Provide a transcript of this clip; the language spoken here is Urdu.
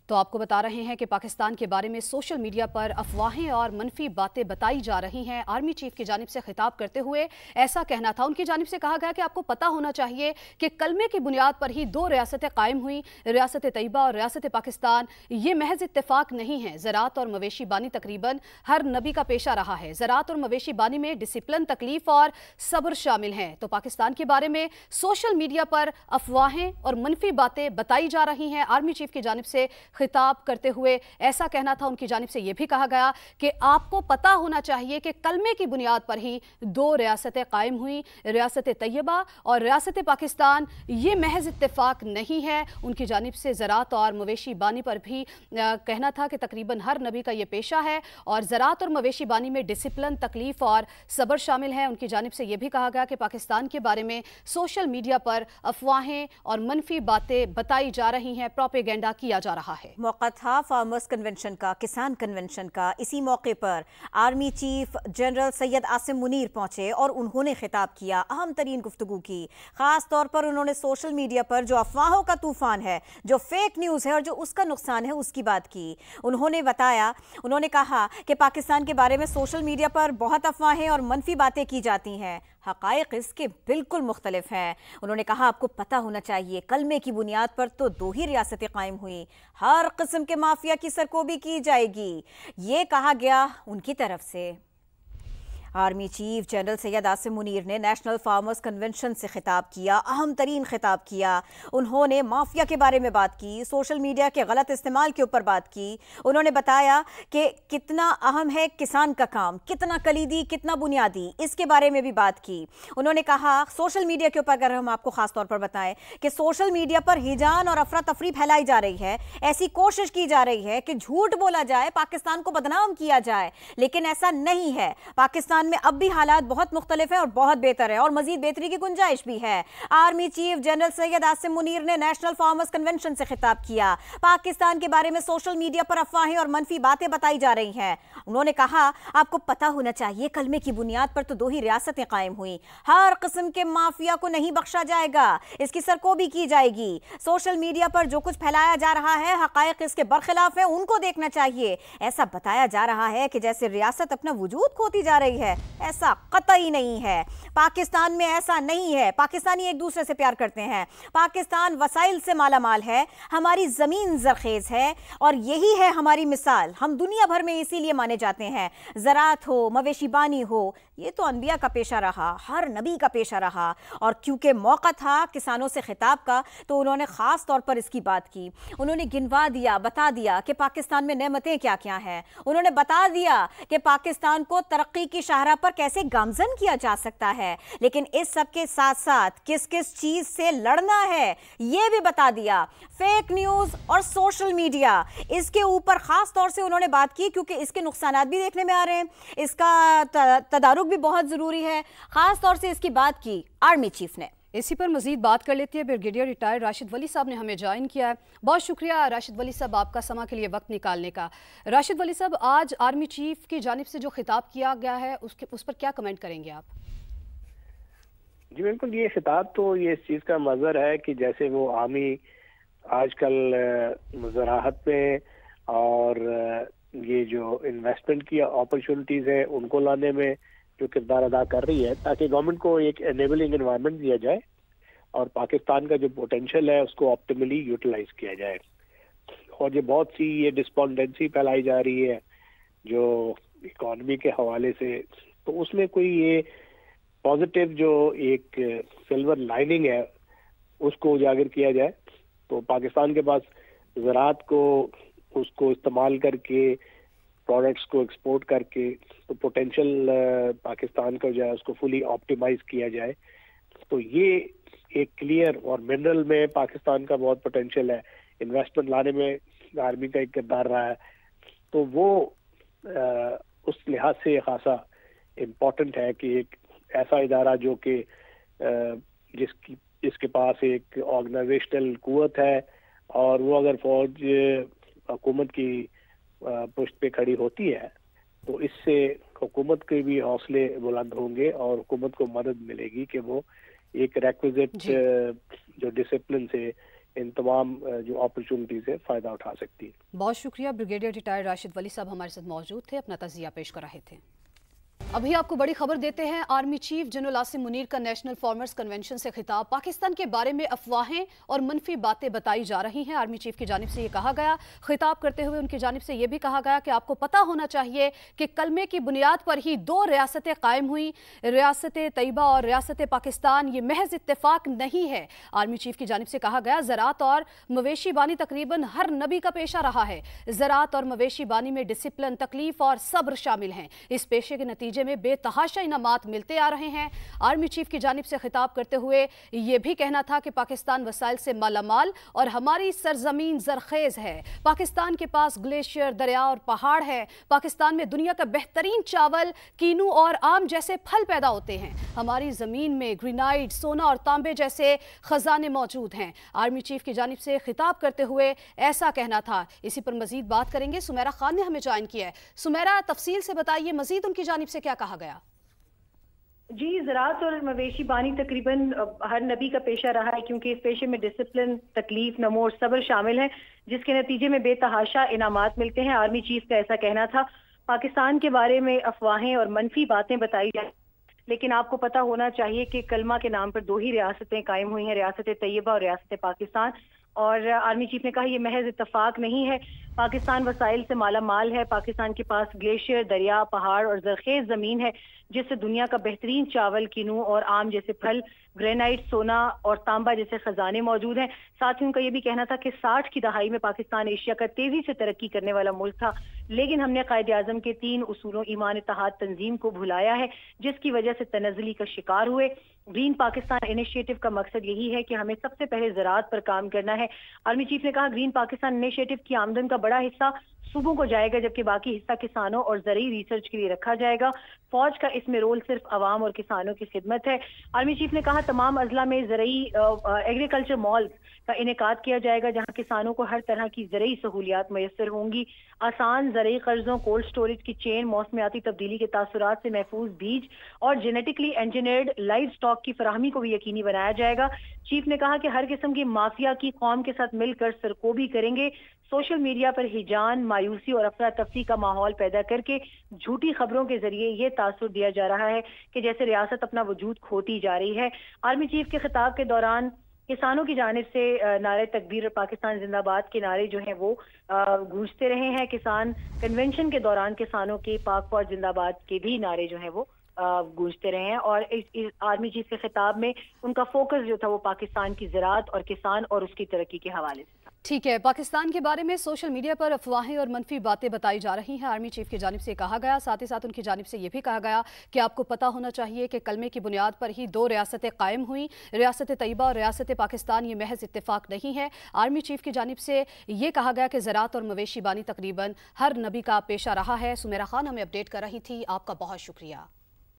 تو آپ کو بتا رہے ہیں کہ پاکستان کے بارے میں سوشل میڈیا پر افواہیں اور منفی باتیں بتائی جا رہی ہیں۔ آرمی چیف کی جانب سے خطاب کرتے ہوئے ایسا کہنا تھا۔ ان کی جانب سے کہا گیا کہ آپ کو پتہ ہونا چاہیے کہ کلمے کی بنیاد پر ہی دو ریاستیں قائم ہوئیں، ریاست طیبہ اور ریاست پاکستان۔ یہ محض اتفاق نہیں ہے۔ زراعت اور مویشی بانی تقریباً ہر نبی کا پیشہ رہا ہے۔ زراعت اور مویشی بانی میں ڈسپلن، تکلیف اور صبر شامل ہیں۔ تو پاکستان کے بارے میں سوشل میڈیا پر افواہیں اور منفی باتیں بتائی جا رہی ہیں۔ آرمی چیف کی جانب سے خطاب کرتے ہوئے ایسا کہنا تھا۔ ان کی جانب سے یہ بھی کہا گیا کہ آپ کو پتہ ہونا چاہیے کہ کلمے کی بنیاد پر ہی دو ریاستیں قائم ہوئیں، ریاست طیبہ اور ریاست پاکستان۔ یہ محض اتفاق نہیں ہے۔ ان کی جانب سے زراعت اور مویشی بانی پر بھی کہنا تھا کہ تقریباً ہر نبی کا یہ پیشہ ہے اور زراعت اور مویشی بانی میں ڈسپلن، تکلیف اور صبر شامل ہے۔ ان کی جانب سے یہ بھی کہا گیا کہ پاکستان کے بارے میں سوشل میڈیا پر افواہیں اور منفی باتیں بتائی جا رہی ہیں، پروپیگنڈا کیا جا رہا ہے۔ موقع تھا فارمرز کنونشن کا، کسان کنونشن کا۔ اسی موقع پر army chief general Syed Asim Munir پہنچے اور انہوں نے خطاب کیا، اہم ترین گفتگو کی۔ خاص طور پر انہوں نے سوشل میڈیا پر جو افواہوں کا طوفان ہے، جو فیک نیوز ہے اور جو اس کا نقصان ہے، اس کی بات کی۔ انہوں نے بتایا، انہوں نے کہا کہ پاکستان کے بارے میں سوشل میڈیا پر بہت افواہیں اور منفی باتیں کی جاتی ہیں، حقائق اس کے بالکل مختلف ہیں۔ انہوں نے کہا آپ کو پتہ ہونا چاہیے کلمے کی بنیاد پر تو دو ہی ریاستیں قائم ہوئیں، ہر قسم کے مافیا کی سرکوبی کی جائے گی، یہ کہا گیا ان کی طرف سے۔ Army chief general Syed Asim Munir نے نیشنل فارمرز کنونشن سے خطاب کیا، اہم ترین خطاب کیا۔ انہوں نے مافیا کے بارے میں بات کی، سوشل میڈیا کے غلط استعمال کے اوپر بات کی۔ انہوں نے بتایا کہ کتنا اہم ہے کسان کا کام، کتنا کلیدی، کتنا بنیادی، اس کے بارے میں بھی بات کی۔ انہوں نے کہا سوشل میڈیا کے اوپر اگر ہم آپ کو خاص طور پر بتائیں کہ سوشل میڈیا پر ہیجان اور افراتفری پھیلائی جا رہی ہے، ایسی کوشش کی جا رہی ہے کہ جھوٹ بولا جائے، پاکستان کو بدنام کیا جائے، لیکن ایسا نہیں ہے۔ پاکستان میں اب بھی حالات بہت مختلف ہیں اور بہت بہتر ہے اور مزید بہتری کی گنجائش بھی ہے۔ Army chief general Syed Asim Munir نے نیشنل فارمرز کنونشن سے خطاب کیا۔ پاکستان کے بارے میں سوشل میڈیا پر افواہیں اور منفی باتیں بتائی جا رہی ہیں۔ انہوں نے کہا آپ کو پتہ ہونا چاہیے کلمے کی بنیاد پر تو دو ہی ریاستیں قائم ہوئیں، ہر قسم کے مافیا کو نہیں بخشا جائے گا، اس کی سرکوبی کی جائے گی۔ سوشل میڈیا پر جو کچھ پھیلایا جا رہا ہے، حقائق اس کے برخلاف ہیں، ان کو دیکھنا چاہیے۔ ایسا بتایا جا رہا ہے کہ جیسے ریاست اپنا وجود کھوتی جا رہی ہے، ایسا قطعی نہیں ہے۔ پاکستان میں ایسا نہیں ہے۔ پاکستانی ایک دوسرے سے پیار کرتے ہیں، پاکستان وسائل سے مالا مال ہے، ہماری زمین زرخیز ہے اور یہی ہے ہماری مثال۔ ہم دنیا بھر میں اسی لیے مانے جاتے ہیں۔ زراعت ہو، مویشی بانی ہو، یہ تو انبیاء کا پیشہ رہا، ہر نبی کا پیشہ رہا، اور کیونکہ موقع تھا کسانوں سے خطاب کا تو انہوں نے خاص طور پر اس کی بات کی۔ انہوں نے گنوا دیا، بتا دیا کہ پاکستان میں نعمتیں کیا کیا ہیں۔ انہوں نے بتا دیا کہ پاکستان کو ترقی کی شاہراہ پر کیسے گامزن کیا جا سکتا ہے، لیکن اس سب کے ساتھ ساتھ کس کس چیز سے لڑنا ہے یہ بھی بتا دیا۔ فیک نیوز اور سوشل میڈیا، اس کے اوپر خاص طور سے انہوں نے بات کی کیونکہ اس کے نقصانات بھی دیکھنے میں آ رہے ہیں، اس کا تدارک بھی بہت ضروری ہے۔ خاص طور سے اس کی بات کی آرمی چیف نے۔ اسی پر مزید بات کر لیتے ہیں بریگیڈیئر ریٹائر راشد ولی صاحب نے ہمیں جوائن کیا ہے۔ بہت شکریہ راشد ولی صاحب آپ کا سما کے لیے وقت نکالنے کا۔ راشد ولی صاحب، آج آرمی چیف کی جانب سے جو خطاب کیا گیا ہے اس پر کیا کمنٹ کریں گے آپ؟ جی بالکل، یہ خطاب تو یہ اس چیز کا مظہر ہے کہ جیسے وہ عوامی آج کل زراعت میں اور یہ جو انویسٹمنٹ کی اپرچونٹیز ہیں ان کو لانے میں جو کردار ادا کر رہی ہے، تاکہ گورنمنٹ کو ایک انیبلنگ انوائرمنٹ دیا جائے اور پاکستان کا جو پوٹینشیل ہے اس کو آپٹیملی یوٹیلائز کیا جائے۔ اور یہ بہت سی یہ ڈسپونڈنسی پھیلائی جا رہی ہے جو اکانومی کے حوالے سے، تو اس میں کوئی یہ پازیٹیو جو ایک سلور لائننگ ہے اس کو اجاگر کیا جائے۔ تو پاکستان کے پاس زراعت کو اس کو استعمال کر کے پروڈکٹس کو ایکسپورٹ کر کے تو پوٹینشیل پاکستان کا جو ہے اس کو فلی آپٹیمائز کیا جائے۔ تو یہ ایک کلیئر، اور منرل میں پاکستان کا بہت پوٹینشیل ہے، انویسٹمنٹ لانے میں آرمی کا ایک کردار رہا ہے، تو وہ اس لحاظ سے خاصا امپورٹنٹ ہے کہ ایک ایسا ادارہ جو کہ جس کے پاس ایک آرگنائزیشنل قوت ہے، اور وہ اگر فوج حکومت کی پشت پہ کھڑی ہوتی ہے تو اس سے حکومت کے بھی حوصلے بلند ہوں گے اور حکومت کو مدد ملے گی کہ وہ ایک ریکویزٹ جو ڈسپلن سے ان تمام جو اپرچونٹی سے فائدہ اٹھا سکتی ہے۔ بہت شکریہ، بریگیڈیئر ریٹائر راشد ولی صاحب ہمارے ساتھ موجود تھے، اپنا تجزیہ پیش کر رہے تھے۔ ابھی آپ کو بڑی خبر دیتے ہیں۔ Army chief general Asim Munir کا نیشنل فارمرز کنونشن سے خطاب۔ پاکستان کے بارے میں افواہیں اور منفی باتیں بتائی جا رہی ہیں۔ آرمی چیف کی جانب سے یہ کہا گیا، خطاب کرتے ہوئے ان کی جانب سے یہ بھی کہا گیا کہ آپ کو پتہ ہونا چاہیے کہ کلمے کی بنیاد پر ہی 2 ریاستیں قائم ہوئیں، ریاست طیبہ اور ریاست پاکستان، یہ محض اتفاق نہیں ہے۔ آرمی چیف کی جانب سے کہا گیا، زراعت اور مویشی بانی تقریباً ہر نبی کا پیشہ رہا ہے۔ زراعت اور مویشی بانی میں ڈسپلن، تکلیف اور صبر شامل ہیں۔ اس پیشے کے نتیجے میں بے تحاشا انعامات ملتے آ رہے ہیں۔ آرمی چیف کی جانب سے خطاب کرتے ہوئے یہ بھی کہنا تھا کہ پاکستان وسائل سے مالا مال اور ہماری سرزمین زرخیز ہے۔ پاکستان کے پاس گلیشیئر، دریا اور پہاڑ ہے۔ پاکستان میں دنیا کا بہترین چاول، کینو اور آم جیسے پھل پیدا ہوتے ہیں۔ ہماری زمین میں گرینائٹ، سونا اور تانبے جیسے خزانے موجود ہیں۔ آرمی چیف کی جانب سے خطاب کرتے ہوئے ایسا کہنا تھا۔ اسی پر مزید بات کریں گے، سمیرہ خان نے ہمیں جوائن کیا ہے۔ سمیرہ، تفصیل سے بتائیے مزید ان کی جانب سے کیا کہا گیا؟ جی، زراعت اور مویشی بانی تقریباً ہر نبی کا پیشہ رہا ہے، کیونکہ اس پیشے میں ڈسپلن، تکلیف، نمو اور صبر شامل ہیں، جس کے نتیجے میں بے تحاشا انعامات ملتے ہیں۔ آرمی چیف کا ایسا کہنا تھا۔ پاکستان کے بارے میں افواہیں اور منفی باتیں بتائی جائیں، لیکن آپ کو پتہ ہونا چاہیے کہ کلمہ کے نام پر 2 ہی ریاستیں قائم ہوئی ہیں، ریاست طیبہ اور ریاست پاکستان۔ اور آرمی چیف نے کہا یہ محض اتفاق نہیں ہے۔ پاکستان وسائل سے مالا مال ہے۔ پاکستان کے پاس گلیشیئر، دریا، پہاڑ اور زرخیز زمین ہے، جس سے دنیا کا بہترین چاول، کینو اور آم جیسے پھل، گرینائٹ، سونا اور تانبا جیسے خزانے موجود ہیں۔ ساتھ ہی ان کا یہ بھی کہنا تھا کہ 60 کی دہائی میں پاکستان ایشیا کا تیزی سے ترقی کرنے والا ملک تھا، لیکن ہم نے قائد اعظم کے 3 اصولوں ایمان، اتحاد، تنظیم کو بھلایا ہے، جس کی وجہ سے تنزلی کا شکار ہوئے۔ گرین پاکستان انیشیٹو کا مقصد یہی ہے کہ ہمیں سب سے پہلے زراعت پر کام کرنا ہے۔ آرمی چیف نے کہا گرین پاکستان انیشیٹو کی آمدن کا بڑا حصہ صوبوں کو جائے گا، جبکہ باقی حصہ کسانوں اور زرعی ریسرچ کے لیے رکھا جائے گا۔ فوج کا اس میں رول صرف عوام اور کسانوں کی خدمت ہے۔ آرمی چیف نے کہا تمام اضلاع میں زرعی ایگریکلچر مالز کا انعقاد کیا جائے گا، جہاں کسانوں کو ہر طرح کی زرعی سہولیات میسر ہوں گی۔ آسان زرعی قرضوں، کولڈ سٹوریج کی چین، موسمیاتی تبدیلی کے تاثرات سے محفوظ بیج اور جینیٹکلی انجینئرڈ لائیو سٹاک کی فراہمی کو بھی یقینی بنایا جائے گا۔ چیف نے کہا کہ ہر قسم کی مافیا کی قوم کے ساتھ مل کر سرکوبی کریں گے۔ سوشل میڈیا پر ہیجان، مایوسی اور افراتفری کا ماحول پیدا کر کے جھوٹی خبروں کے ذریعے یہ تاثر دیا جا رہا ہے کہ جیسے ریاست اپنا وجود کھوتی جا رہی ہے۔ آرمی چیف کے خطاب کے دوران کسانوں کی جانب سے نعرہ تکبیر اور پاکستان زندہ باد کے نعرے جو ہیں وہ گونجتے رہے ہیں۔ کسان کنونشن کے دوران کسانوں کے پاک فوج زندہ باد کے بھی نعرے جو ہیں وہ گونجتے رہے ہیں، اور آرمی چیف کے خطاب میں ان کا فوکس جو تھا وہ پاکستان کی زراعت اور کسان اور اس کی ترقی کے حوالے سے تھا۔ ٹھیک ہے، پاکستان کے بارے میں سوشل میڈیا پر افواہیں اور منفی باتیں بتائی جا رہی ہیں، آرمی چیف کی جانب سے کہا گیا۔ ساتھ ہی ساتھ ان کی جانب سے یہ بھی کہا گیا کہ آپ کو پتہ ہونا چاہیے کہ کلمے کی بنیاد پر ہی 2 ریاستیں قائم ہوئیں، ریاست طیبہ اور ریاست پاکستان، یہ محض اتفاق نہیں ہے۔ آرمی چیف کی جانب سے یہ کہا گیا کہ زراعت اور مویشی بانی تقریباً ہر نبی کا پیشہ رہا ہے۔ سمیرہ خان ہمیں اپڈیٹ کر رہی تھی، آپ کا بہت شکریہ۔